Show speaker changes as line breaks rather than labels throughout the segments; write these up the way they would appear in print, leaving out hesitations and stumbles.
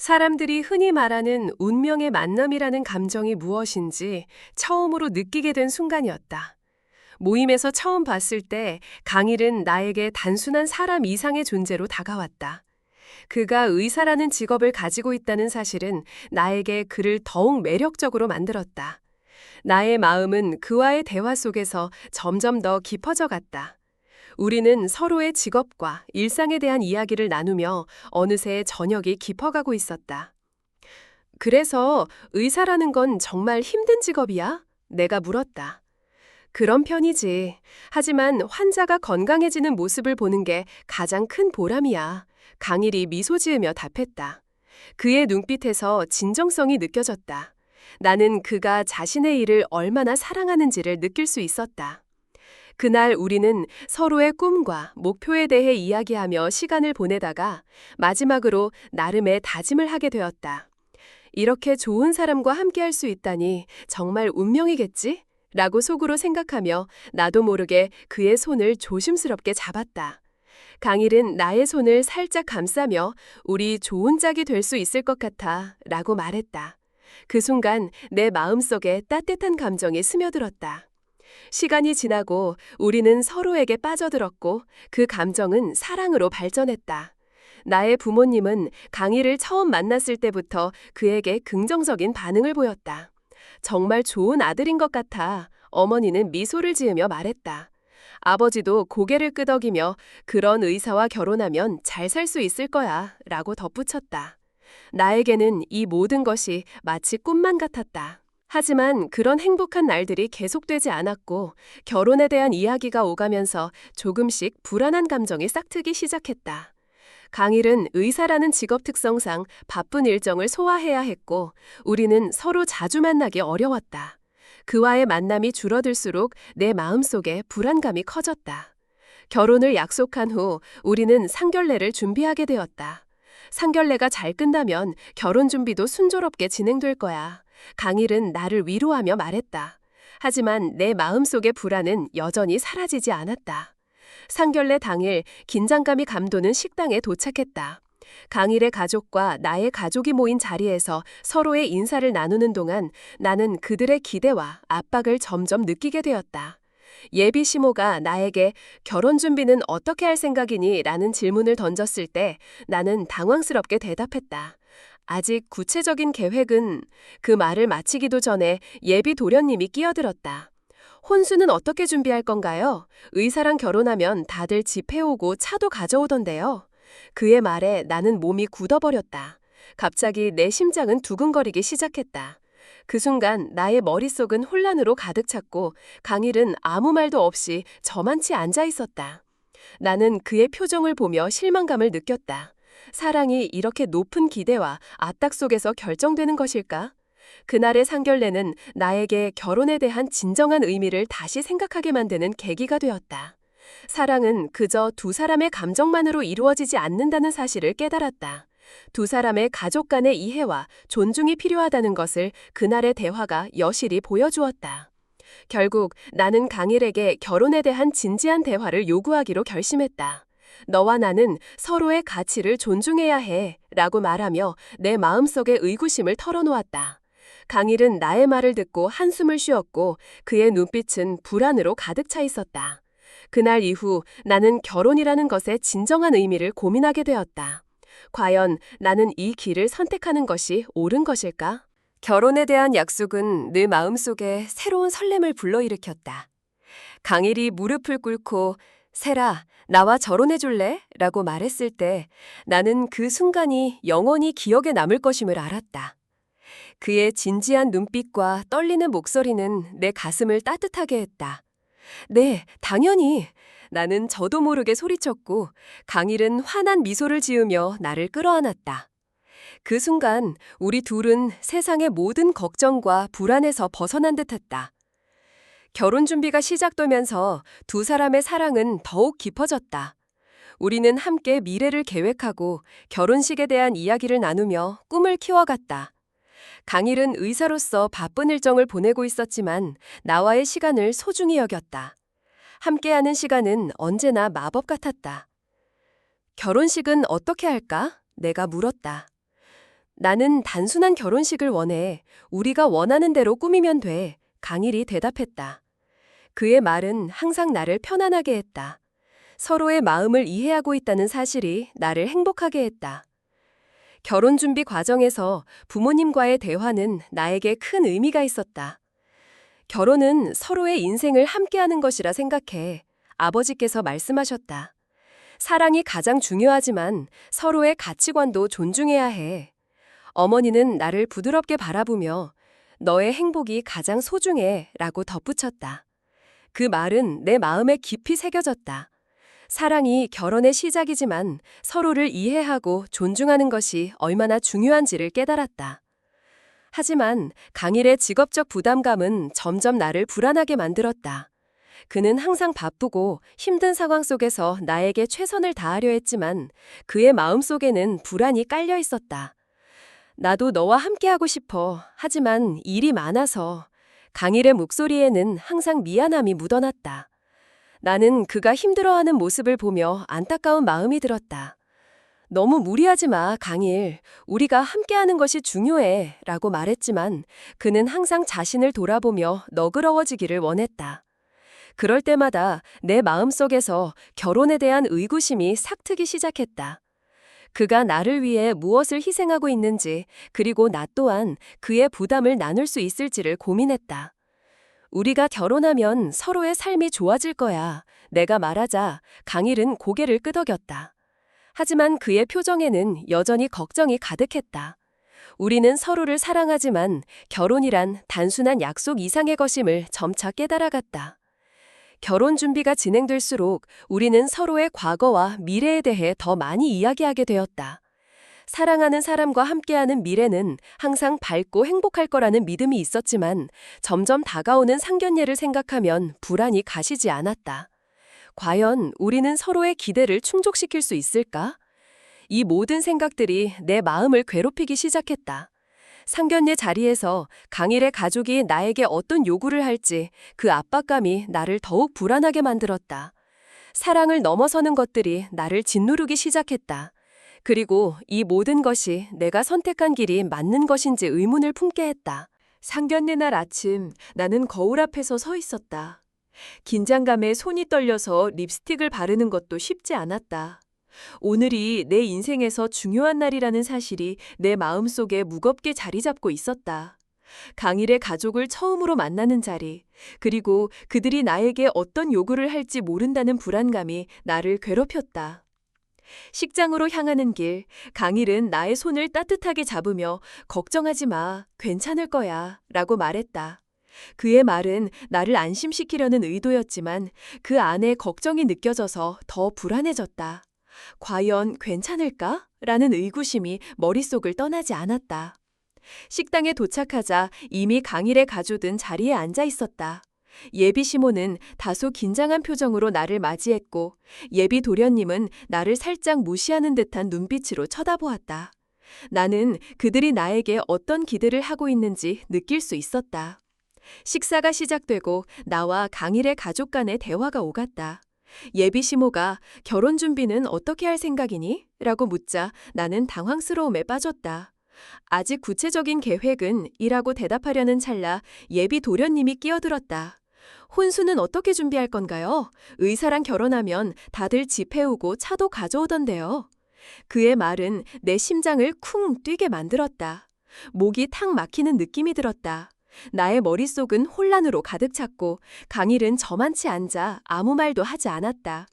사람들이 흔히 말하는 운명의 만남이라는 감정이 무엇인지 처음으로 느끼게 된 순간이었다. 모임에서 처음 봤을 때 강일은 나에게 단순한 사람 이상의 존재로 다가왔다. 그가 의사라는 직업을 가지고 있다는 사실은 나에게 그를 더욱 매력적으로 만들었다. 나의 마음은 그와의 대화 속에서 점점 더 깊어져 갔다. 우리는 서로의 직업과 일상에 대한 이야기를 나누며 어느새 저녁이 깊어가고 있었다. 그래서 의사라는 건 정말 힘든 직업이야? 내가 물었다. 그런 편이지. 하지만 환자가 건강해지는 모습을 보는 게 가장 큰 보람이야. 강일이 미소 지으며 답했다. 그의 눈빛에서 진정성이 느껴졌다. 나는 그가 자신의 일을 얼마나 사랑하는지를 느낄 수 있었다. 그날 우리는 서로의 꿈과 목표에 대해 이야기하며 시간을 보내다가 마지막으로 나름의 다짐을 하게 되었다. 이렇게 좋은 사람과 함께할 수 있다니 정말 운명이겠지? 라고 속으로 생각하며 나도 모르게 그의 손을 조심스럽게 잡았다. 강일은 나의 손을 살짝 감싸며 우리 좋은 짝이 될 수 있을 것 같아 라고 말했다. 그 순간 내 마음속에 따뜻한 감정이 스며들었다. 시간이 지나고 우리는 서로에게 빠져들었고 그 감정은 사랑으로 발전했다. 나의 부모님은 강일을 처음 만났을 때부터 그에게 긍정적인 반응을 보였다. 정말 좋은 아들인 것 같아. 어머니는 미소를 지으며 말했다. 아버지도 고개를 끄덕이며 그런 의사와 결혼하면 잘 살 수 있을 거야 라고 덧붙였다. 나에게는 이 모든 것이 마치 꿈만 같았다. 하지만 그런 행복한 날들이 계속되지 않았고 결혼에 대한 이야기가 오가면서 조금씩 불안한 감정이 싹트기 시작했다. 강일은 의사라는 직업 특성상 바쁜 일정을 소화해야 했고 우리는 서로 자주 만나기 어려웠다. 그와의 만남이 줄어들수록 내 마음속에 불안감이 커졌다. 결혼을 약속한 후 우리는 상견례를 준비하게 되었다. 상견례가 잘 끝나면 결혼 준비도 순조롭게 진행될 거야. 강일은 나를 위로하며 말했다. 하지만 내 마음속의 불안은 여전히 사라지지 않았다. 상견례 당일 긴장감이 감도는 식당에 도착했다. 강일의 가족과 나의 가족이 모인 자리에서 서로의 인사를 나누는 동안 나는 그들의 기대와 압박을 점점 느끼게 되었다. 예비 시모가 나에게 결혼 준비는 어떻게 할 생각이니? 라는 질문을 던졌을 때 나는 당황스럽게 대답했다. 아직 구체적인 계획은 그 말을 마치기도 전에 예비 도련님이 끼어들었다. 혼수는 어떻게 준비할 건가요? 의사랑 결혼하면 다들 집 해오고 차도 가져오던데요. 그의 말에 나는 몸이 굳어버렸다. 갑자기 내 심장은 두근거리기 시작했다. 그 순간 나의 머릿속은 혼란으로 가득 찼고 강일은 아무 말도 없이 저만치 앉아 있었다. 나는 그의 표정을 보며 실망감을 느꼈다. 사랑이 이렇게 높은 기대와 압박 속에서 결정되는 것일까? 그날의 상견례는 나에게 결혼에 대한 진정한 의미를 다시 생각하게 만드는 계기가 되었다. 사랑은 그저 두 사람의 감정만으로 이루어지지 않는다는 사실을 깨달았다. 두 사람의 가족 간의 이해와 존중이 필요하다는 것을 그날의 대화가 여실히 보여주었다. 결국 나는 강일에게 결혼에 대한 진지한 대화를 요구하기로 결심했다. 너와 나는 서로의 가치를 존중해야 해 라고 말하며 내 마음속의 의구심을 털어놓았다. 강일은 나의 말을 듣고 한숨을 쉬었고 그의 눈빛은 불안으로 가득 차 있었다. 그날 이후 나는 결혼이라는 것의 진정한 의미를 고민하게 되었다. 과연 나는 이 길을 선택하는 것이 옳은 것일까? 결혼에 대한 약속은 내 마음속에 새로운 설렘을 불러일으켰다. 강일이 무릎을 꿇고 세라, 나와 결혼해 줄래? 라고 말했을 때 나는 그 순간이 영원히 기억에 남을 것임을 알았다. 그의 진지한 눈빛과 떨리는 목소리는 내 가슴을 따뜻하게 했다. 네, 당연히. 나는 저도 모르게 소리쳤고 강일은 환한 미소를 지으며 나를 끌어안았다. 그 순간 우리 둘은 세상의 모든 걱정과 불안에서 벗어난 듯했다. 결혼 준비가 시작되면서 두 사람의 사랑은 더욱 깊어졌다. 우리는 함께 미래를 계획하고 결혼식에 대한 이야기를 나누며 꿈을 키워갔다. 강일은 의사로서 바쁜 일정을 보내고 있었지만 나와의 시간을 소중히 여겼다. 함께하는 시간은 언제나 마법 같았다. 결혼식은 어떻게 할까? 내가 물었다. 나는 단순한 결혼식을 원해. 우리가 원하는 대로 꾸미면 돼. 강일이 대답했다. 그의 말은 항상 나를 편안하게 했다. 서로의 마음을 이해하고 있다는 사실이 나를 행복하게 했다. 결혼 준비 과정에서 부모님과의 대화는 나에게 큰 의미가 있었다. 결혼은 서로의 인생을 함께하는 것이라 생각해. 아버지께서 말씀하셨다. 사랑이 가장 중요하지만 서로의 가치관도 존중해야 해. 어머니는 나를 부드럽게 바라보며 너의 행복이 가장 소중해 라고 덧붙였다. 그 말은 내 마음에 깊이 새겨졌다. 사랑이 결혼의 시작이지만 서로를 이해하고 존중하는 것이 얼마나 중요한지를 깨달았다. 하지만 강일의 직업적 부담감은 점점 나를 불안하게 만들었다. 그는 항상 바쁘고 힘든 상황 속에서 나에게 최선을 다하려 했지만 그의 마음속에는 불안이 깔려 있었다. 나도 너와 함께하고 싶어. 하지만 일이 많아서. 강일의 목소리에는 항상 미안함이 묻어났다. 나는 그가 힘들어하는 모습을 보며 안타까운 마음이 들었다. 너무 무리하지 마, 강일. 우리가 함께하는 것이 중요해. 라고 말했지만 그는 항상 자신을 돌아보며 너그러워지기를 원했다. 그럴 때마다 내 마음속에서 결혼에 대한 의구심이 삭트기 시작했다. 그가 나를 위해 무엇을 희생하고 있는지, 그리고 나 또한 그의 부담을 나눌 수 있을지를 고민했다. 우리가 결혼하면 서로의 삶이 좋아질 거야. 내가 말하자 강일은 고개를 끄덕였다. 하지만 그의 표정에는 여전히 걱정이 가득했다. 우리는 서로를 사랑하지만 결혼이란 단순한 약속 이상의 것임을 점차 깨달아갔다. 결혼 준비가 진행될수록 우리는 서로의 과거와 미래에 대해 더 많이 이야기하게 되었다. 사랑하는 사람과 함께하는 미래는 항상 밝고 행복할 거라는 믿음이 있었지만 점점 다가오는 상견례를 생각하면 불안이 가시지 않았다. 과연 우리는 서로의 기대를 충족시킬 수 있을까? 이 모든 생각들이 내 마음을 괴롭히기 시작했다. 상견례 자리에서 강일의 가족이 나에게 어떤 요구를 할지 그 압박감이 나를 더욱 불안하게 만들었다. 사랑을 넘어서는 것들이 나를 짓누르기 시작했다. 그리고 이 모든 것이 내가 선택한 길이 맞는 것인지 의문을 품게 했다. 상견례 날 아침 나는 거울 앞에서 서 있었다. 긴장감에 손이 떨려서 립스틱을 바르는 것도 쉽지 않았다. 오늘이 내 인생에서 중요한 날이라는 사실이 내 마음속에 무겁게 자리 잡고 있었다. 강일의 가족을 처음으로 만나는 자리, 그리고 그들이 나에게 어떤 요구를 할지 모른다는 불안감이 나를 괴롭혔다. 식장으로 향하는 길, 강일은 나의 손을 따뜻하게 잡으며 걱정하지 마, 괜찮을 거야 라고 말했다. 그의 말은 나를 안심시키려는 의도였지만 그 안에 걱정이 느껴져서 더 불안해졌다. 과연 괜찮을까? 라는 의구심이 머릿속을 떠나지 않았다. 식당에 도착하자 이미 강일의 가족은 자리에 앉아 있었다. 예비 시모는 다소 긴장한 표정으로 나를 맞이했고 예비 도련님은 나를 살짝 무시하는 듯한 눈빛으로 쳐다보았다. 나는 그들이 나에게 어떤 기대를 하고 있는지 느낄 수 있었다. 식사가 시작되고 나와 강일의 가족 간의 대화가 오갔다. 예비 시모가 결혼 준비는 어떻게 할 생각이니? 라고 묻자 나는 당황스러움에 빠졌다. 아직 구체적인 계획은 이라고 대답하려는 찰나 예비 도련님이 끼어들었다. 혼수는 어떻게 준비할 건가요? 의사랑 결혼하면 다들 집 해오고 차도 가져오던데요. 그의 말은 내 심장을 쿵 뛰게 만들었다. 목이 탁 막히는 느낌이 들었다. 나의 머릿속은 혼란으로 가득 찼고 강일은 저만치 앉아 아무 말도 하지 않았다.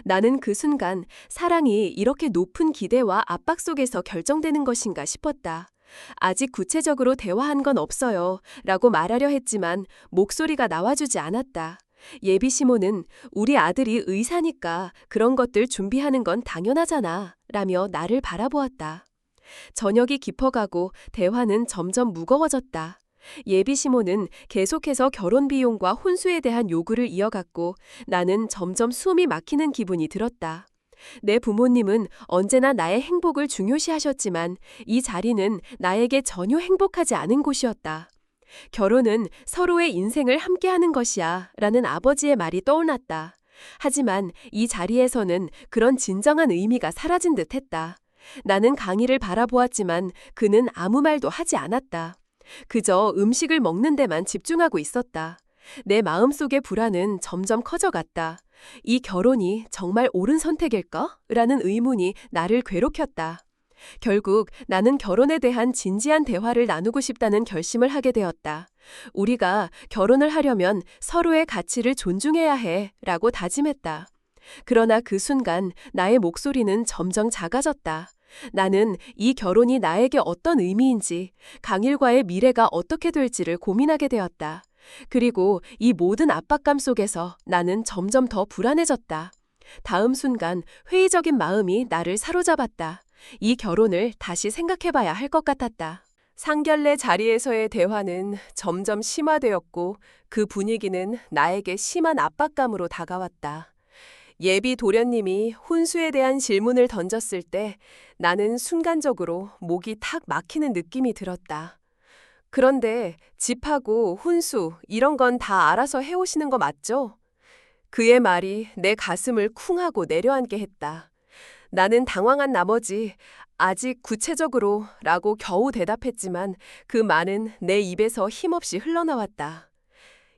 나는 그 순간 사랑이 이렇게 높은 기대와 압박 속에서 결정되는 것인가 싶었다. 아직 구체적으로 대화한 건 없어요 라고 말하려 했지만 목소리가 나와주지 않았다. 예비 시모는 우리 아들이 의사니까 그런 것들 준비하는 건 당연하잖아 라며 나를 바라보았다. 저녁이 깊어가고 대화는 점점 무거워졌다. 예비 시모는 계속해서 결혼 비용과 혼수에 대한 요구를 이어갔고 나는 점점 숨이 막히는 기분이 들었다. 내 부모님은 언제나 나의 행복을 중요시하셨지만 이 자리는 나에게 전혀 행복하지 않은 곳이었다. 결혼은 서로의 인생을 함께하는 것이야 라는 아버지의 말이 떠올랐다. 하지만 이 자리에서는 그런 진정한 의미가 사라진 듯했다. 나는 강희를 바라보았지만 그는 아무 말도 하지 않았다. 그저 음식을 먹는 데만 집중하고 있었다. 내 마음속의 불안은 점점 커져갔다. 이 결혼이 정말 옳은 선택일까? 라는 의문이 나를 괴롭혔다. 결국 나는 결혼에 대한 진지한 대화를 나누고 싶다는 결심을 하게 되었다. 우리가 결혼을 하려면 서로의 가치를 존중해야 해 라고 다짐했다. 그러나 그 순간 나의 목소리는 점점 작아졌다. 나는 이 결혼이 나에게 어떤 의미인지, 강일과의 미래가 어떻게 될지를 고민하게 되었다. 그리고 이 모든 압박감 속에서 나는 점점 더 불안해졌다. 다음 순간 회의적인 마음이 나를 사로잡았다. 이 결혼을 다시 생각해봐야 할 것 같았다. 상견례 자리에서의 대화는 점점 심화되었고 그 분위기는 나에게 심한 압박감으로 다가왔다. 예비 도련님이 혼수에 대한 질문을 던졌을 때 나는 순간적으로 목이 탁 막히는 느낌이 들었다. 그런데 집하고 혼수 이런 건 다 알아서 해오시는 거 맞죠? 그의 말이 내 가슴을 쿵 하고 내려앉게 했다. 나는 당황한 나머지 아직 구체적으로 라고 겨우 대답했지만 그 말은 내 입에서 힘없이 흘러나왔다.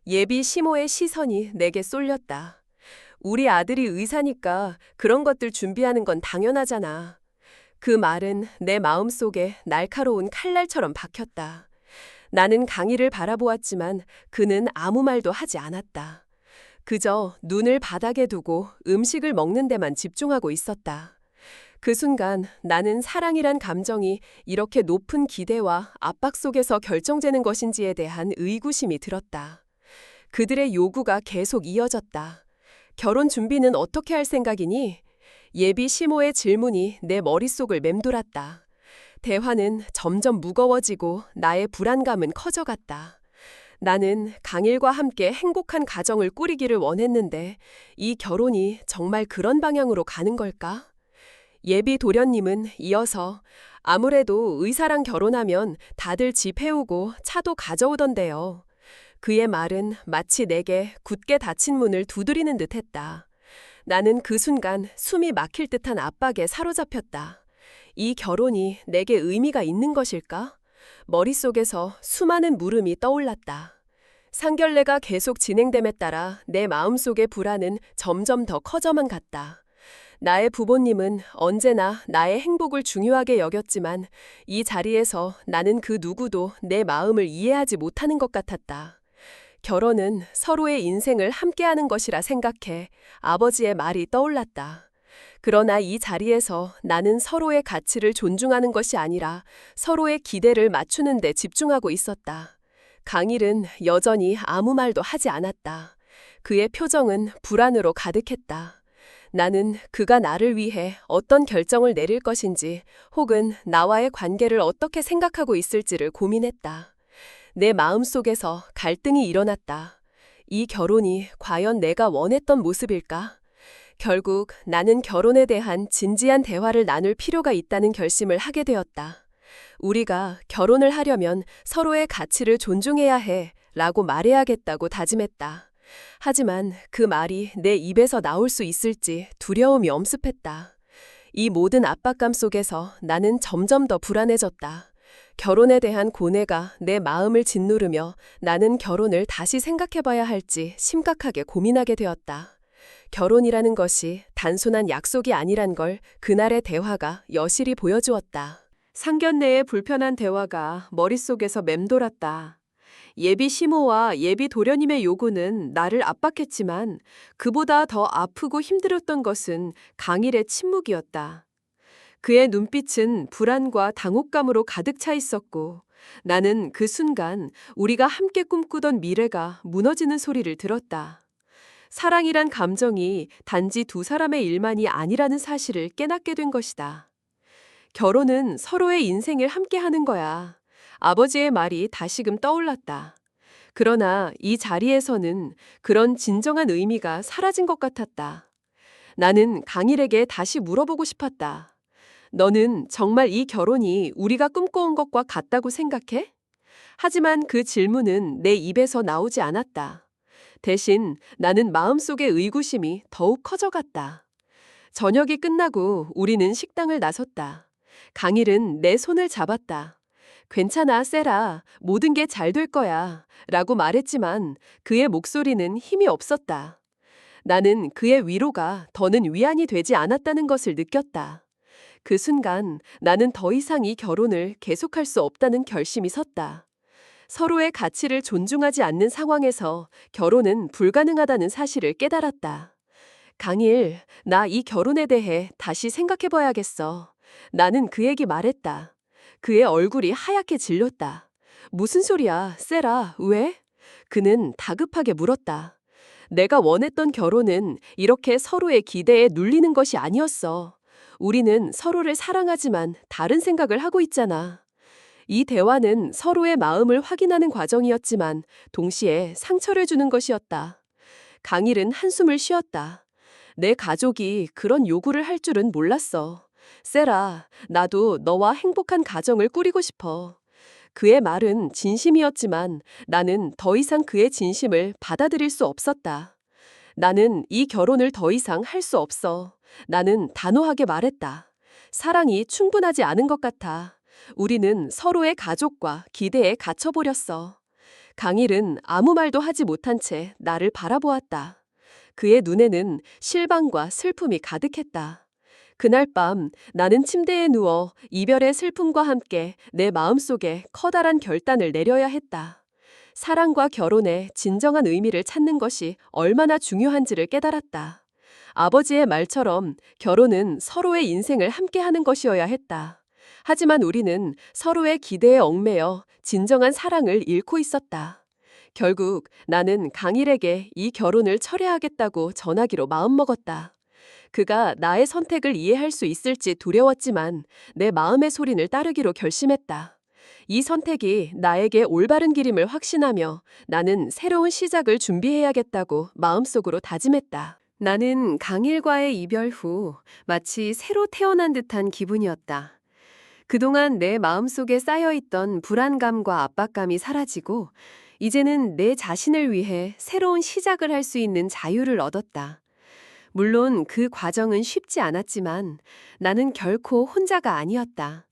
예비 시모의 시선이 내게 쏠렸다. 우리 아들이 의사니까 그런 것들 준비하는 건 당연하잖아. 그 말은 내 마음속에 날카로운 칼날처럼 박혔다. 나는 강희를 바라보았지만 그는 아무 말도 하지 않았다. 그저 눈을 바닥에 두고 음식을 먹는 데만 집중하고 있었다. 그 순간 나는 사랑이란 감정이 이렇게 높은 기대와 압박 속에서 결정되는 것인지에 대한 의구심이 들었다. 그들의 요구가 계속 이어졌다. 결혼 준비는 어떻게 할 생각이니? 예비 시모의 질문이 내 머릿속을 맴돌았다. 대화는 점점 무거워지고 나의 불안감은 커져갔다. 나는 강일과 함께 행복한 가정을 꾸리기를 원했는데 이 결혼이 정말 그런 방향으로 가는 걸까? 예비 도련님은 이어서 아무래도 의사랑 결혼하면 다들 집 해오고 차도 가져오던데요. 그의 말은 마치 내게 굳게 닫힌 문을 두드리는 듯했다. 나는 그 순간 숨이 막힐 듯한 압박에 사로잡혔다. 이 결혼이 내게 의미가 있는 것일까? 머릿속에서 수많은 물음이 떠올랐다. 상견례가 계속 진행됨에 따라 내 마음속의 불안은 점점 더 커져만 갔다. 나의 부모님은 언제나 나의 행복을 중요하게 여겼지만 이 자리에서 나는 그 누구도 내 마음을 이해하지 못하는 것 같았다. 결혼은 서로의 인생을 함께하는 것이라 생각해 아버지의 말이 떠올랐다. 그러나 이 자리에서 나는 서로의 가치를 존중하는 것이 아니라 서로의 기대를 맞추는 데 집중하고 있었다. 강일은 여전히 아무 말도 하지 않았다. 그의 표정은 불안으로 가득했다. 나는 그가 나를 위해 어떤 결정을 내릴 것인지 혹은 나와의 관계를 어떻게 생각하고 있을지를 고민했다. 내 마음속에서 갈등이 일어났다. 이 결혼이 과연 내가 원했던 모습일까? 결국 나는 결혼에 대한 진지한 대화를 나눌 필요가 있다는 결심을 하게 되었다. 우리가 결혼을 하려면 서로의 가치를 존중해야 해 라고 말해야겠다고 다짐했다. 하지만 그 말이 내 입에서 나올 수 있을지 두려움이 엄습했다. 이 모든 압박감 속에서 나는 점점 더 불안해졌다. 결혼에 대한 고뇌가 내 마음을 짓누르며 나는 결혼을 다시 생각해봐야 할지 심각하게 고민하게 되었다. 결혼이라는 것이 단순한 약속이 아니란 걸 그날의 대화가 여실히 보여주었다. 상견례의 불편한 대화가 머릿속에서 맴돌았다. 예비 시모와 예비 도련님의 요구는 나를 압박했지만 그보다 더 아프고 힘들었던 것은 강일의 침묵이었다. 그의 눈빛은 불안과 당혹감으로 가득 차 있었고 나는 그 순간 우리가 함께 꿈꾸던 미래가 무너지는 소리를 들었다. 사랑이란 감정이 단지 두 사람의 일만이 아니라는 사실을 깨닫게 된 것이다. 결혼은 서로의 인생을 함께 하는 거야. 아버지의 말이 다시금 떠올랐다. 그러나 이 자리에서는 그런 진정한 의미가 사라진 것 같았다. 나는 강일에게 다시 물어보고 싶었다. 너는 정말 이 결혼이 우리가 꿈꿔온 것과 같다고 생각해? 하지만 그 질문은 내 입에서 나오지 않았다. 대신 나는 마음속의 의구심이 더욱 커져갔다. 저녁이 끝나고 우리는 식당을 나섰다. 강일은 내 손을 잡았다. 괜찮아, 세라. 모든 게 잘 될 거야. 라고 말했지만 그의 목소리는 힘이 없었다. 나는 그의 위로가 더는 위안이 되지 않았다는 것을 느꼈다. 그 순간 나는 더 이상 이 결혼을 계속할 수 없다는 결심이 섰다. 서로의 가치를 존중하지 않는 상황에서 결혼은 불가능하다는 사실을 깨달았다. 강일, 나 이 결혼에 대해 다시 생각해봐야겠어. 나는 그에게 말했다. 그의 얼굴이 하얗게 질렸다. 무슨 소리야, 세라, 왜? 그는 다급하게 물었다. 내가 원했던 결혼은 이렇게 서로의 기대에 눌리는 것이 아니었어. 우리는 서로를 사랑하지만 다른 생각을 하고 있잖아. 이 대화는 서로의 마음을 확인하는 과정이었지만 동시에 상처를 주는 것이었다. 강일은 한숨을 쉬었다. 내 가족이 그런 요구를 할 줄은 몰랐어. 세라, 나도 너와 행복한 가정을 꾸리고 싶어. 그의 말은 진심이었지만 나는 더 이상 그의 진심을 받아들일 수 없었다. 나는 이 결혼을 더 이상 할 수 없어. 나는 단호하게 말했다. 사랑이 충분하지 않은 것 같아. 우리는 서로의 가족과 기대에 갇혀버렸어. 강일은 아무 말도 하지 못한 채 나를 바라보았다. 그의 눈에는 실망과 슬픔이 가득했다. 그날 밤 나는 침대에 누워 이별의 슬픔과 함께 내 마음속에 커다란 결단을 내려야 했다. 사랑과 결혼의 진정한 의미를 찾는 것이 얼마나 중요한지를 깨달았다. 아버지의 말처럼 결혼은 서로의 인생을 함께하는 것이어야 했다. 하지만 우리는 서로의 기대에 얽매여 진정한 사랑을 잃고 있었다. 결국 나는 강일에게 이 결혼을 철회하겠다고 전하기로 마음먹었다. 그가 나의 선택을 이해할 수 있을지 두려웠지만 내 마음의 소리를 따르기로 결심했다. 이 선택이 나에게 올바른 길임을 확신하며 나는 새로운 시작을 준비해야겠다고 마음속으로 다짐했다. 나는 강일과의 이별 후 마치 새로 태어난 듯한 기분이었다. 그동안 내 마음속에 쌓여있던 불안감과 압박감이 사라지고 이제는 내 자신을 위해 새로운 시작을 할 수 있는 자유를 얻었다. 물론 그 과정은 쉽지 않았지만 나는 결코 혼자가 아니었다.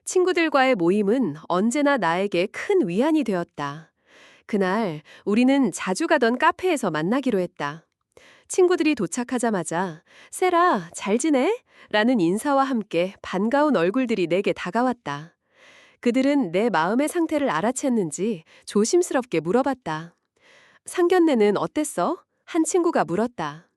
친구들과의 모임은 언제나 나에게 큰 위안이 되었다. 그날 우리는 자주 가던 카페에서 만나기로 했다. 친구들이 도착하자마자 세라, 잘 지내? 라는 인사와 함께 반가운 얼굴들이 내게 다가왔다. 그들은 내 마음의 상태를 알아챘는지 조심스럽게 물어봤다. 상견례는 어땠어? 한 친구가 물었다.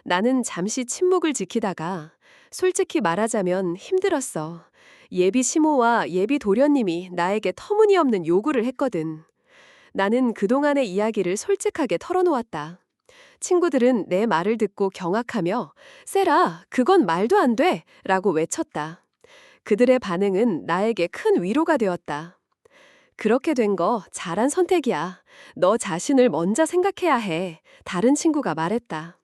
나는 잠시 침묵을 지키다가 솔직히 말하자면 힘들었어. 예비 시모와 예비 도련님이 나에게 터무니없는 요구를 했거든. 나는 그동안의 이야기를 솔직하게 털어놓았다. 친구들은 내 말을 듣고 경악하며 세라, 그건 말도 안 돼! 라고 외쳤다. 그들의 반응은 나에게 큰 위로가 되었다. 그렇게 된 거 잘한 선택이야. 너 자신을 먼저 생각해야 해. 다른 친구가 말했다.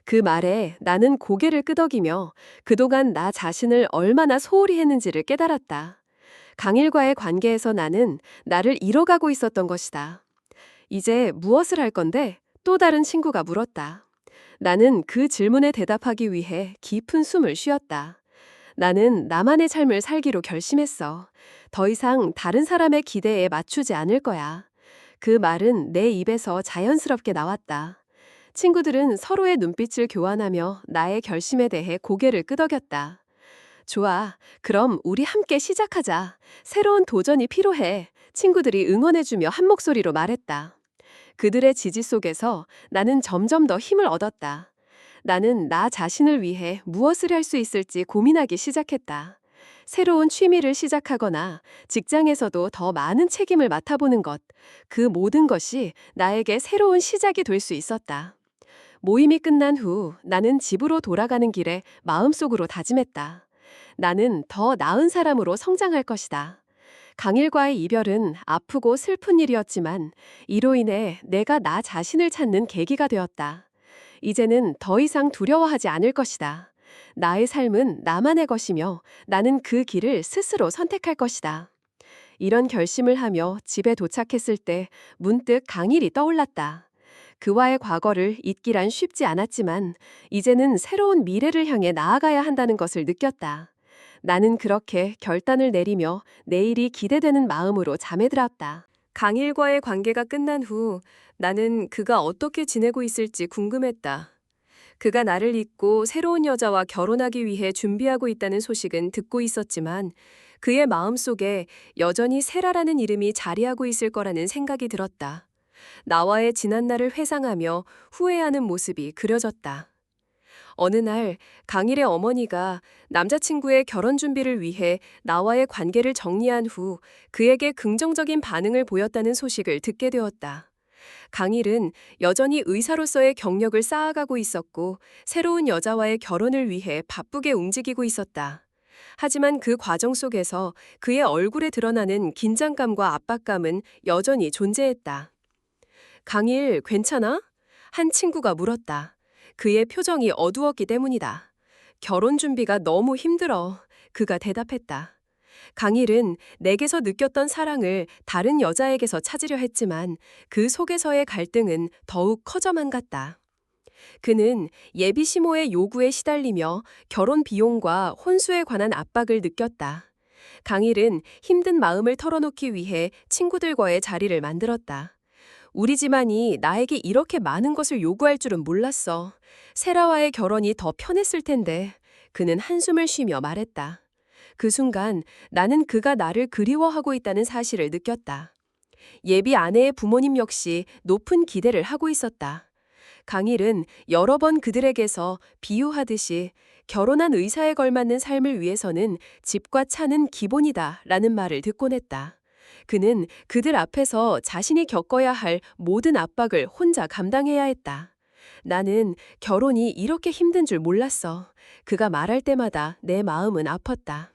그 말에 나는 고개를 끄덕이며 그동안 나 자신을 얼마나 소홀히 했는지를 깨달았다. 강일과의 관계에서 나는 나를 잃어가고 있었던 것이다. 이제 무엇을 할 건데? 또 다른 친구가 물었다. 나는 그 질문에 대답하기 위해 깊은 숨을 쉬었다. 나는 나만의 삶을 살기로 결심했어. 더 이상 다른 사람의 기대에 맞추지 않을 거야. 그 말은 내 입에서 자연스럽게 나왔다. 친구들은 서로의 눈빛을 교환하며 나의 결심에 대해 고개를 끄덕였다. 좋아. 그럼 우리 함께 시작하자. 새로운 도전이 필요해. 친구들이 응원해주며 한 목소리로 말했다. 그들의 지지 속에서 나는 점점 더 힘을 얻었다. 나는 나 자신을 위해 무엇을 할 수 있을지 고민하기 시작했다. 새로운 취미를 시작하거나 직장에서도 더 많은 책임을 맡아보는 것, 그 모든 것이 나에게 새로운 시작이 될 수 있었다. 모임이 끝난 후 나는 집으로 돌아가는 길에 마음속으로 다짐했다. 나는 더 나은 사람으로 성장할 것이다. 강일과의 이별은 아프고 슬픈 일이었지만 이로 인해 내가 나 자신을 찾는 계기가 되었다. 이제는 더 이상 두려워하지 않을 것이다. 나의 삶은 나만의 것이며 나는 그 길을 스스로 선택할 것이다. 이런 결심을 하며 집에 도착했을 때 문득 강일이 떠올랐다. 그와의 과거를 잊기란 쉽지 않았지만 이제는 새로운 미래를 향해 나아가야 한다는 것을 느꼈다. 나는 그렇게 결단을 내리며 내일이 기대되는 마음으로 잠에 들었다. 강일과의 관계가 끝난 후 나는 그가 어떻게 지내고 있을지 궁금했다. 그가 나를 잊고 새로운 여자와 결혼하기 위해 준비하고 있다는 소식은 듣고 있었지만 그의 마음속에 여전히 세라라는 이름이 자리하고 있을 거라는 생각이 들었다. 나와의 지난 날을 회상하며 후회하는 모습이 그려졌다. 어느 날 강일의 어머니가 남자친구의 결혼 준비를 위해 나와의 관계를 정리한 후 그에게 긍정적인 반응을 보였다는 소식을 듣게 되었다. 강일은 여전히 의사로서의 경력을 쌓아가고 있었고 새로운 여자와의 결혼을 위해 바쁘게 움직이고 있었다. 하지만 그 과정 속에서 그의 얼굴에 드러나는 긴장감과 압박감은 여전히 존재했다. 강일, 괜찮아? 한 친구가 물었다. 그의 표정이 어두웠기 때문이다. 결혼 준비가 너무 힘들어. 그가 대답했다. 강일은 내게서 느꼈던 사랑을 다른 여자에게서 찾으려 했지만 그 속에서의 갈등은 더욱 커져만 갔다. 그는 예비 시모의 요구에 시달리며 결혼 비용과 혼수에 관한 압박을 느꼈다. 강일은 힘든 마음을 털어놓기 위해 친구들과의 자리를 만들었다. 우리 집안이 나에게 이렇게 많은 것을 요구할 줄은 몰랐어. 세라와의 결혼이 더 편했을 텐데. 그는 한숨을 쉬며 말했다. 그 순간 나는 그가 나를 그리워하고 있다는 사실을 느꼈다. 예비 아내의 부모님 역시 높은 기대를 하고 있었다. 강일은 여러 번 그들에게서 비유하듯이 결혼한 의사에 걸맞는 삶을 위해서는 집과 차는 기본이다 라는 말을 듣곤 했다. 그는 그들 앞에서 자신이 겪어야 할 모든 압박을 혼자 감당해야 했다. 나는 결혼이 이렇게 힘든 줄 몰랐어. 그가 말할 때마다 내 마음은 아팠다.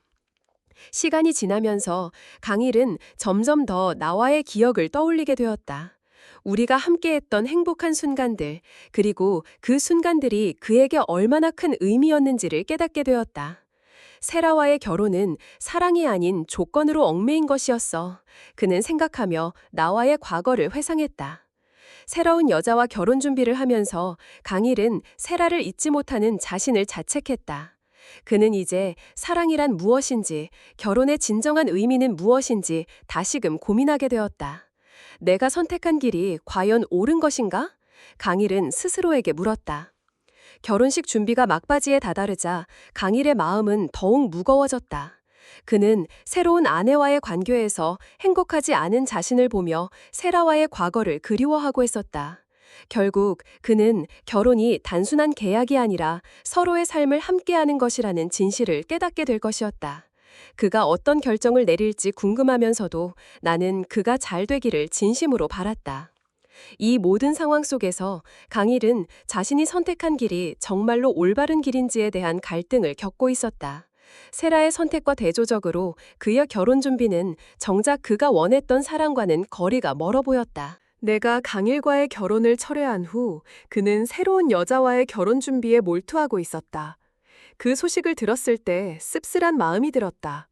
시간이 지나면서 강일은 점점 더 나와의 기억을 떠올리게 되었다. 우리가 함께했던 행복한 순간들, 그리고 그 순간들이 그에게 얼마나 큰 의미였는지를 깨닫게 되었다. 세라와의 결혼은 사랑이 아닌 조건으로 얽매인 것이었어. 그는 생각하며 나와의 과거를 회상했다. 새로운 여자와 결혼 준비를 하면서 강일은 세라를 잊지 못하는 자신을 자책했다. 그는 이제 사랑이란 무엇인지, 결혼의 진정한 의미는 무엇인지 다시금 고민하게 되었다. 내가 선택한 길이 과연 옳은 것인가? 강일은 스스로에게 물었다. 결혼식 준비가 막바지에 다다르자 강일의 마음은 더욱 무거워졌다. 그는 새로운 아내와의 관계에서 행복하지 않은 자신을 보며 세라와의 과거를 그리워하고 있었다. 결국 그는 결혼이 단순한 계약이 아니라 서로의 삶을 함께하는 것이라는 진실을 깨닫게 될 것이었다. 그가 어떤 결정을 내릴지 궁금하면서도 나는 그가 잘 되기를 진심으로 바랐다. 이 모든 상황 속에서 강일은 자신이 선택한 길이 정말로 올바른 길인지에 대한 갈등을 겪고 있었다. 세라의 선택과 대조적으로 그의 결혼 준비는 정작 그가 원했던 사랑과는 거리가 멀어 보였다. 내가 강일과의 결혼을 철회한 후 그는 새로운 여자와의 결혼 준비에 몰두하고 있었다. 그 소식을 들었을 때 씁쓸한 마음이 들었다.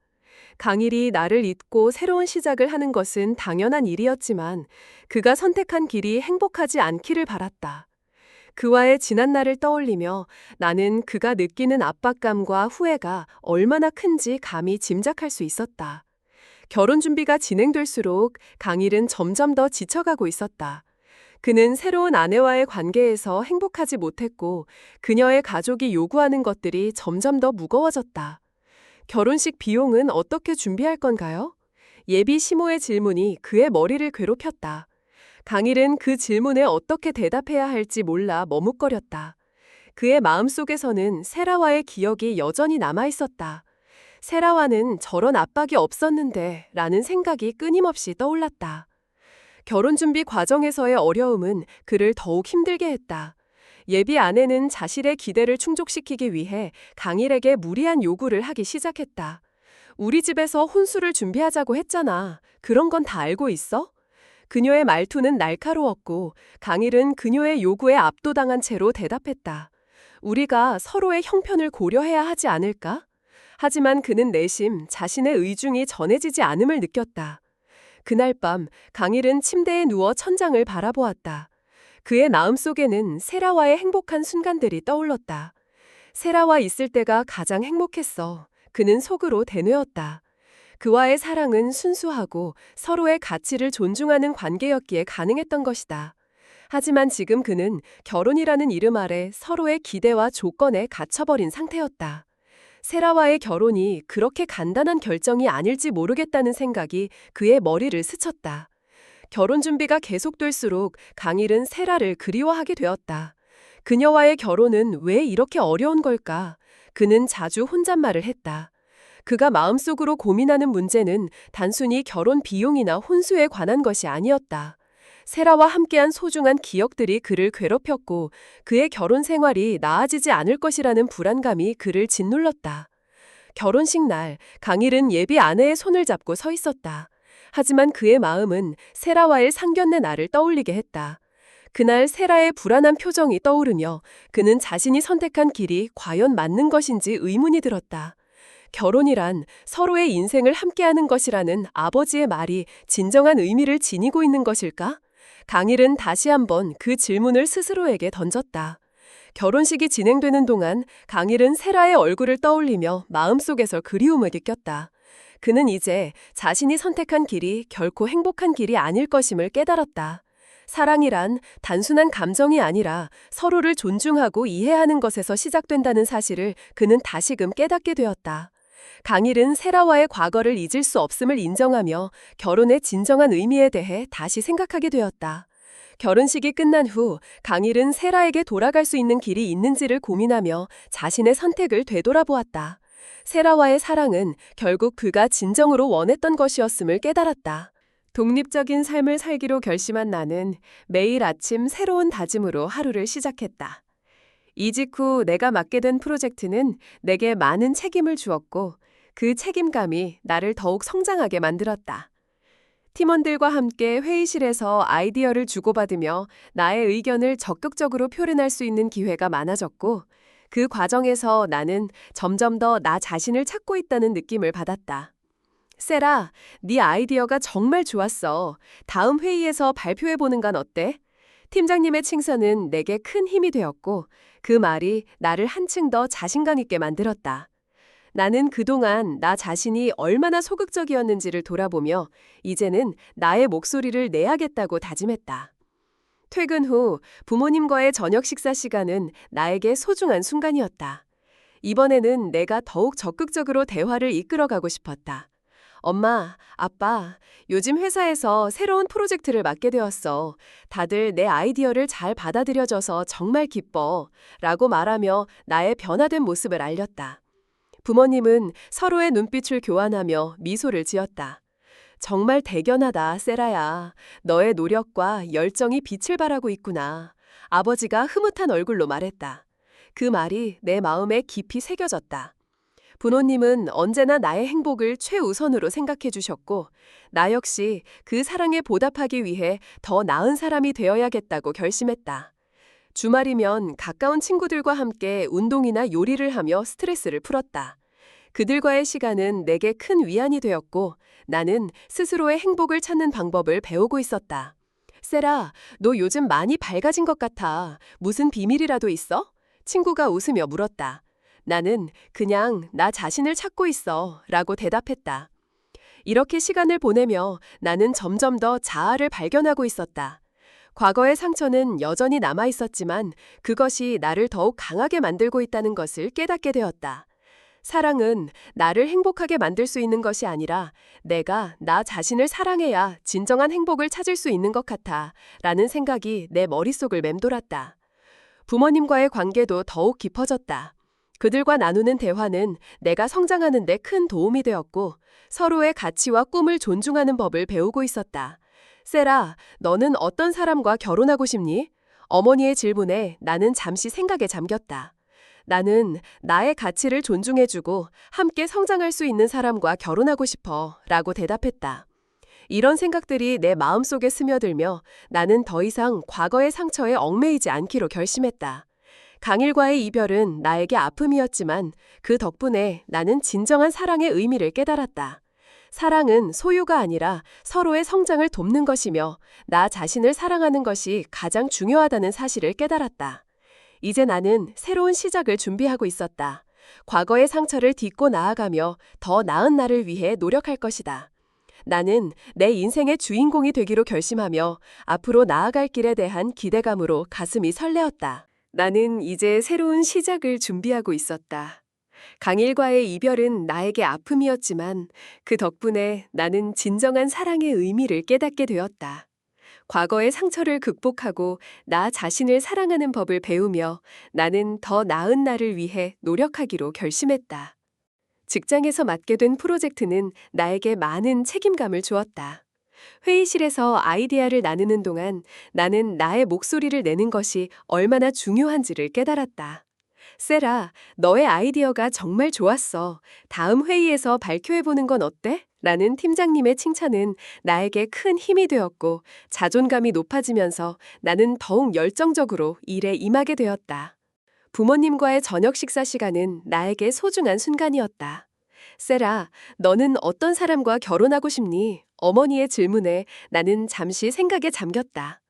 강일이 나를 잊고 새로운 시작을 하는 것은 당연한 일이었지만 그가 선택한 길이 행복하지 않기를 바랐다. 그와의 지난 날을 떠올리며 나는 그가 느끼는 압박감과 후회가 얼마나 큰지 감히 짐작할 수 있었다. 결혼 준비가 진행될수록 강일은 점점 더 지쳐가고 있었다. 그는 새로운 아내와의 관계에서 행복하지 못했고 그녀의 가족이 요구하는 것들이 점점 더 무거워졌다. 결혼식 비용은 어떻게 준비할 건가요? 예비 시모의 질문이 그의 머리를 괴롭혔다. 강일은 그 질문에 어떻게 대답해야 할지 몰라 머뭇거렸다. 그의 마음속에서는 세라와의 기억이 여전히 남아있었다. 세라와는 저런 압박이 없었는데 라는 생각이 끊임없이 떠올랐다. 결혼 준비 과정에서의 어려움은 그를 더욱 힘들게 했다. 예비 아내는 자신의 기대를 충족시키기 위해 강일에게 무리한 요구를 하기 시작했다. 우리 집에서 혼수를 준비하자고 했잖아. 그런 건 다 알고 있어? 그녀의 말투는 날카로웠고 강일은 그녀의 요구에 압도당한 채로 대답했다. 우리가 서로의 형편을 고려해야 하지 않을까? 하지만 그는 내심 자신의 의중이 전해지지 않음을 느꼈다. 그날 밤 강일은 침대에 누워 천장을 바라보았다. 그의 마음속에는 세라와의 행복한 순간들이 떠올랐다. 세라와 있을 때가 가장 행복했어. 그는 속으로 대뇌었다. 그와의 사랑은 순수하고 서로의 가치를 존중하는 관계였기에 가능했던 것이다. 하지만 지금 그는 결혼이라는 이름 아래 서로의 기대와 조건에 갇혀버린 상태였다. 세라와의 결혼이 그렇게 간단한 결정이 아닐지 모르겠다는 생각이 그의 머리를 스쳤다. 결혼 준비가 계속될수록 강일은 세라를 그리워하게 되었다. 그녀와의 결혼은 왜 이렇게 어려운 걸까? 그는 자주 혼잣말을 했다. 그가 마음속으로 고민하는 문제는 단순히 결혼 비용이나 혼수에 관한 것이 아니었다. 세라와 함께한 소중한 기억들이 그를 괴롭혔고 그의 결혼 생활이 나아지지 않을 것이라는 불안감이 그를 짓눌렀다. 결혼식 날 강일은 예비 아내의 손을 잡고 서 있었다. 하지만 그의 마음은 세라와의 상견례 날을 떠올리게 했다. 그날 세라의 불안한 표정이 떠오르며 그는 자신이 선택한 길이 과연 맞는 것인지 의문이 들었다. 결혼이란 서로의 인생을 함께하는 것이라는 아버지의 말이 진정한 의미를 지니고 있는 것일까? 강일은 다시 한번 그 질문을 스스로에게 던졌다. 결혼식이 진행되는 동안 강일은 세라의 얼굴을 떠올리며 마음속에서 그리움을 느꼈다. 그는 이제 자신이 선택한 길이 결코 행복한 길이 아닐 것임을 깨달았다. 사랑이란 단순한 감정이 아니라 서로를 존중하고 이해하는 것에서 시작된다는 사실을 그는 다시금 깨닫게 되었다. 강일은 세라와의 과거를 잊을 수 없음을 인정하며 결혼의 진정한 의미에 대해 다시 생각하게 되었다. 결혼식이 끝난 후 강일은 세라에게 돌아갈 수 있는 길이 있는지를 고민하며 자신의 선택을 되돌아보았다. 세라와의 사랑은 결국 그가 진정으로 원했던 것이었음을 깨달았다. 독립적인 삶을 살기로 결심한 나는 매일 아침 새로운 다짐으로 하루를 시작했다. 이직 후 내가 맡게 된 프로젝트는 내게 많은 책임을 주었고 그 책임감이 나를 더욱 성장하게 만들었다. 팀원들과 함께 회의실에서 아이디어를 주고받으며 나의 의견을 적극적으로 표현할 수 있는 기회가 많아졌고 그 과정에서 나는 점점 더 나 자신을 찾고 있다는 느낌을 받았다. 세라, 네 아이디어가 정말 좋았어. 다음 회의에서 발표해보는 건 어때? 팀장님의 칭찬은 내게 큰 힘이 되었고 그 말이 나를 한층 더 자신감 있게 만들었다. 나는 그동안 나 자신이 얼마나 소극적이었는지를 돌아보며 이제는 나의 목소리를 내야겠다고 다짐했다. 퇴근 후 부모님과의 저녁 식사 시간은 나에게 소중한 순간이었다. 이번에는 내가 더욱 적극적으로 대화를 이끌어가고 싶었다. 엄마, 아빠, 요즘 회사에서 새로운 프로젝트를 맡게 되었어. 다들 내 아이디어를 잘 받아들여줘서 정말 기뻐. 라고 말하며 나의 변화된 모습을 알렸다. 부모님은 서로의 눈빛을 교환하며 미소를 지었다. 정말 대견하다, 세라야. 너의 노력과 열정이 빛을 발하고 있구나. 아버지가 흐뭇한 얼굴로 말했다. 그 말이 내 마음에 깊이 새겨졌다. 부모님은 언제나 나의 행복을 최우선으로 생각해 주셨고 나 역시 그 사랑에 보답하기 위해 더 나은 사람이 되어야겠다고 결심했다. 주말이면 가까운 친구들과 함께 운동이나 요리를 하며 스트레스를 풀었다. 그들과의 시간은 내게 큰 위안이 되었고 나는 스스로의 행복을 찾는 방법을 배우고 있었다. 세라, 너 요즘 많이 밝아진 것 같아. 무슨 비밀이라도 있어? 친구가 웃으며 물었다. 나는 그냥 나 자신을 찾고 있어 라고 대답했다. 이렇게 시간을 보내며 나는 점점 더 자아를 발견하고 있었다. 과거의 상처는 여전히 남아 있었지만 그것이 나를 더욱 강하게 만들고 있다는 것을 깨닫게 되었다. 사랑은 나를 행복하게 만들 수 있는 것이 아니라 내가 나 자신을 사랑해야 진정한 행복을 찾을 수 있는 것 같아 라는 생각이 내 머릿속을 맴돌았다. 부모님과의 관계도 더욱 깊어졌다. 그들과 나누는 대화는 내가 성장하는 데 큰 도움이 되었고 서로의 가치와 꿈을 존중하는 법을 배우고 있었다. 세라, 너는 어떤 사람과 결혼하고 싶니? 어머니의 질문에 나는 잠시 생각에 잠겼다. 나는 나의 가치를 존중해주고 함께 성장할 수 있는 사람과 결혼하고 싶어 라고 대답했다. 이런 생각들이 내 마음속에 스며들며 나는 더 이상 과거의 상처에 얽매이지 않기로 결심했다. 강일과의 이별은 나에게 아픔이었지만 그 덕분에 나는 진정한 사랑의 의미를 깨달았다. 사랑은 소유가 아니라 서로의 성장을 돕는 것이며 나 자신을 사랑하는 것이 가장 중요하다는 사실을 깨달았다. 이제 나는 새로운 시작을 준비하고 있었다. 과거의 상처를 딛고 나아가며 더 나은 나를 위해 노력할 것이다. 나는 내 인생의 주인공이 되기로 결심하며 앞으로 나아갈 길에 대한 기대감으로 가슴이 설레었다. 나는 이제 새로운 시작을 준비하고 있었다. 강일과의 이별은 나에게 아픔이었지만 그 덕분에 나는 진정한 사랑의 의미를 깨닫게 되었다. 과거의 상처를 극복하고 나 자신을 사랑하는 법을 배우며 나는 더 나은 나를 위해 노력하기로 결심했다. 직장에서 맡게 된 프로젝트는 나에게 많은 책임감을 주었다. 회의실에서 아이디어를 나누는 동안 나는 나의 목소리를 내는 것이 얼마나 중요한지를 깨달았다. 세라, 너의 아이디어가 정말 좋았어. 다음 회의에서 발표해보는 건 어때? 라는 팀장님의 칭찬은 나에게 큰 힘이 되었고 자존감이 높아지면서 나는 더욱 열정적으로 일에 임하게 되었다. 부모님과의 저녁 식사 시간은 나에게 소중한 순간이었다. 세라, 너는 어떤 사람과 결혼하고 싶니? 어머니의 질문에 나는 잠시 생각에 잠겼다.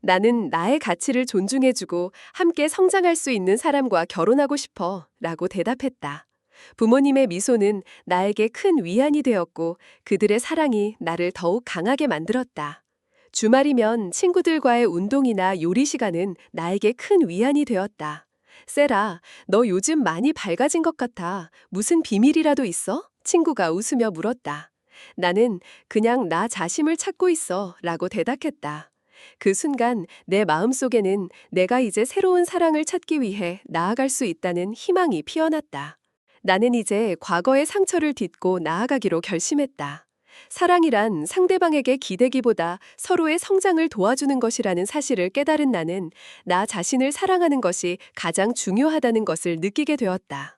나는 나의 가치를 존중해주고 함께 성장할 수 있는 사람과 결혼하고 싶어 라고 대답했다. 부모님의 미소는 나에게 큰 위안이 되었고 그들의 사랑이 나를 더욱 강하게 만들었다. 주말이면 친구들과의 운동이나 요리 시간은 나에게 큰 위안이 되었다. 세라, 너 요즘 많이 밝아진 것 같아. 무슨 비밀이라도 있어? 친구가 웃으며 물었다. 나는 그냥 나 자신을 찾고 있어 라고 대답했다. 그 순간 내 마음속에는 내가 이제 새로운 사랑을 찾기 위해 나아갈 수 있다는 희망이 피어났다. 나는 이제 과거의 상처를 딛고 나아가기로 결심했다. 사랑이란 상대방에게 기대기보다 서로의 성장을 도와주는 것이라는 사실을 깨달은 나는 나 자신을 사랑하는 것이 가장 중요하다는 것을 느끼게 되었다.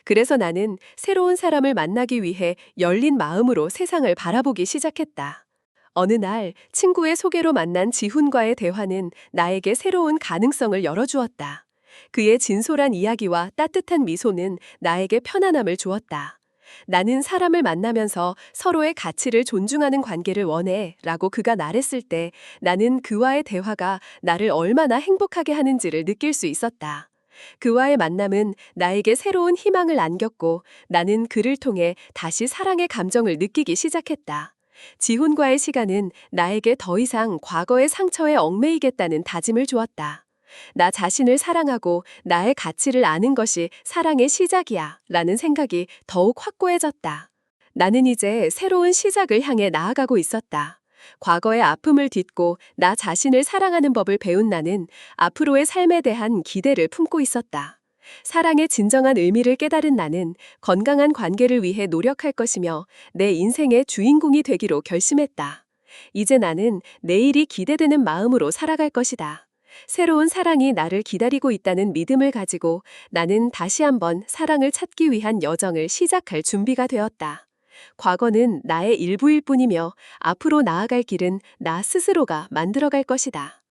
그래서 나는 새로운 사람을 만나기 위해 열린 마음으로 세상을 바라보기 시작했다. 어느 날 친구의 소개로 만난 지훈과의 대화는 나에게 새로운 가능성을 열어주었다. 그의 진솔한 이야기와 따뜻한 미소는 나에게 편안함을 주었다. 나는 사람을 만나면서 서로의 가치를 존중하는 관계를 원해 라고 그가 말했을 때 나는 그와의 대화가 나를 얼마나 행복하게 하는지를 느낄 수 있었다. 그와의 만남은 나에게 새로운 희망을 안겼고 나는 그를 통해 다시 사랑의 감정을 느끼기 시작했다. 지훈과의 시간은 나에게 더 이상 과거의 상처에 얽매이겠다는 다짐을 주었다. 나 자신을 사랑하고 나의 가치를 아는 것이 사랑의 시작이야 라는 생각이 더욱 확고해졌다. 나는 이제 새로운 시작을 향해 나아가고 있었다. 과거의 아픔을 딛고 나 자신을 사랑하는 법을 배운 나는 앞으로의 삶에 대한 기대를 품고 있었다. 사랑의 진정한 의미를 깨달은 나는 건강한 관계를 위해 노력할 것이며 내 인생의 주인공이 되기로 결심했다. 이제 나는 내일이 기대되는 마음으로 살아갈 것이다. 새로운 사랑이 나를 기다리고 있다는 믿음을 가지고 나는 다시 한번 사랑을 찾기 위한 여정을 시작할 준비가 되었다. 과거는 나의 일부일 뿐이며 앞으로 나아갈 길은 나 스스로가 만들어갈 것이다.